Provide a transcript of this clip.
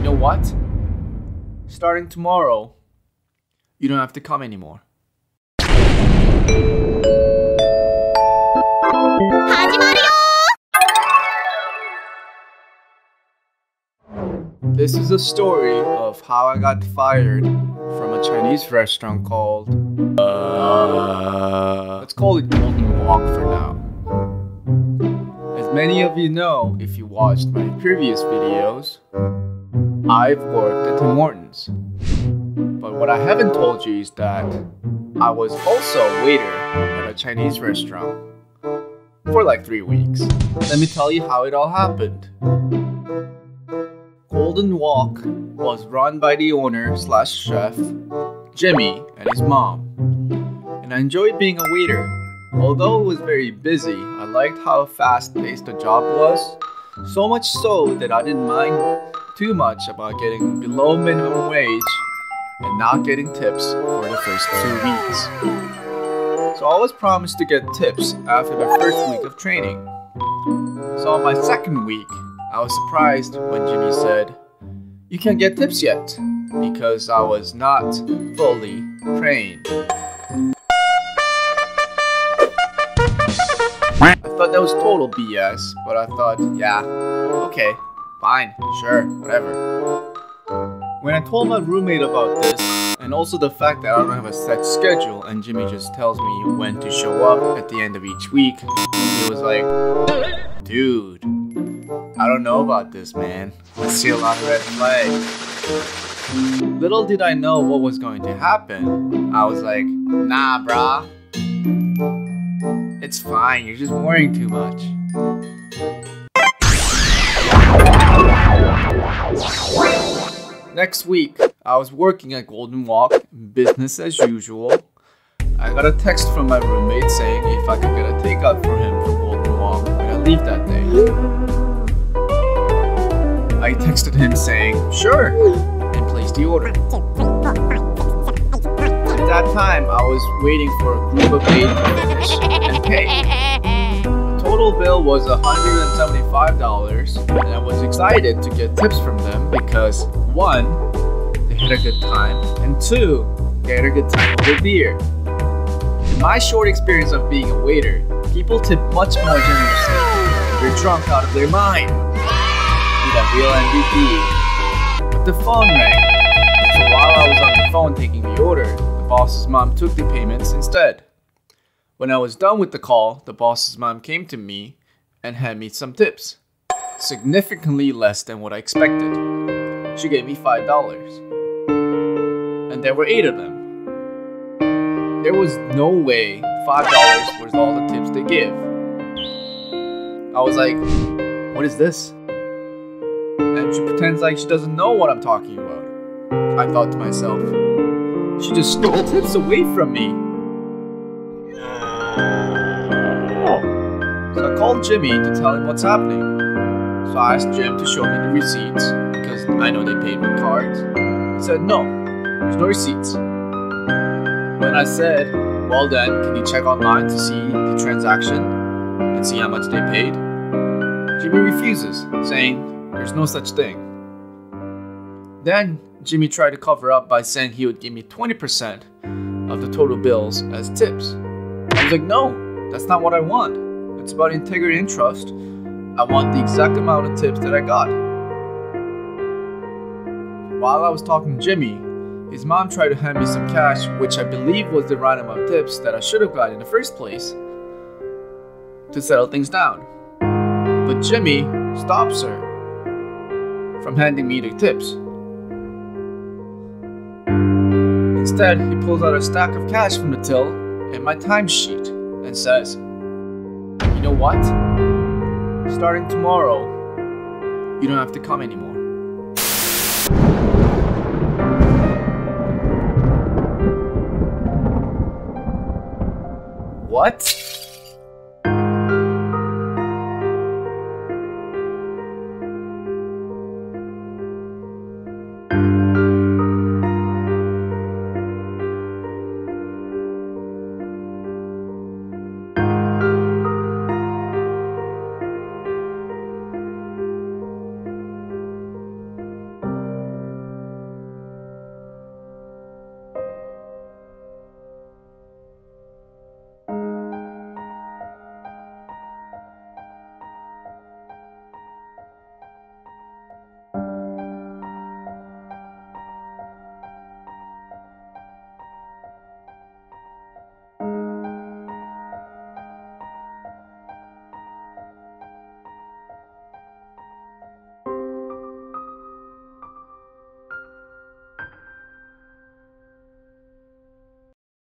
know what? Starting tomorrow, you don't have to come anymore. This is a story of how I got fired from a Chinese restaurant called let's call it Golden Walk for now. As many of you know, if you watched my previous videos, I've worked at Tim Hortons. But what I haven't told you is that I was also a waiter at a Chinese restaurant for like 3 weeks. Let me tell you how it all happened. Golden Walk was run by the owner/chef, Jimmy, and his mom. And I enjoyed being a waiter. Although it was very busy, I liked how fast-paced the job was. So much so that I didn't mind too much about getting below minimum wage and not getting tips for the first 2 weeks. So I was promised to get tips after the first week of training. So on my second week, I was surprised when Jimmy said, "You can't get tips yet," because I was not fully trained. I thought that was total BS, but I thought, yeah, okay, fine, sure, whatever. When I told my roommate about this, and also the fact that I don't have a set schedule and Jimmy just tells me when to show up at the end of each week, he was like, "Dude, I don't know about this, man. I see a lot of red flags." Little did I know what was going to happen. I was like, "Nah, brah. It's fine, you're just worrying too much." Next week, I was working at Golden Walk, business as usual. I got a text from my roommate saying if I could get a takeout for him from Golden Walk when I leave that day. I texted him saying, "Sure," and placed the order. At that time, I was waiting for a group of 8 to finish and pay. The total bill was $175, and I was excited to get tips from them because 1, they had a good time, and 2, they had a good time over beer. In my short experience of being a waiter, people tip much more generously if they're drunk out of their mind. Need a real MVP. But the phone rang, so while I was on the phone taking the order, the boss's mom took the payments instead. When I was done with the call, the boss's mom came to me and handed me some tips, significantly less than what I expected. She gave me $5, and there were 8 of them. There was no way $5 was all the tips they give. I was like, "What is this?" And she pretends like she doesn't know what I'm talking about. I thought to myself, she just stole tips away from me. So I called Jimmy to tell him what's happening. So I asked Jim to show me the receipts because I know they paid with cards. He said, "No, there's no receipts." When I said, "Well then, can you check online to see the transaction and see how much they paid?" Jimmy refuses, saying there's no such thing. Then Jimmy tried to cover up by saying he would give me 20% of the total bills as tips. I was like, "No, that's not what I want. It's about integrity and trust. I want the exact amount of tips that I got." While I was talking to Jimmy, his mom tried to hand me some cash, which I believe was the right amount of tips that I should have got in the first place, to settle things down. But Jimmy stops her from handing me the tips. Instead, he pulls out a stack of cash from the till and my timesheet and says, "You know what? Starting tomorrow, you don't have to come anymore." What?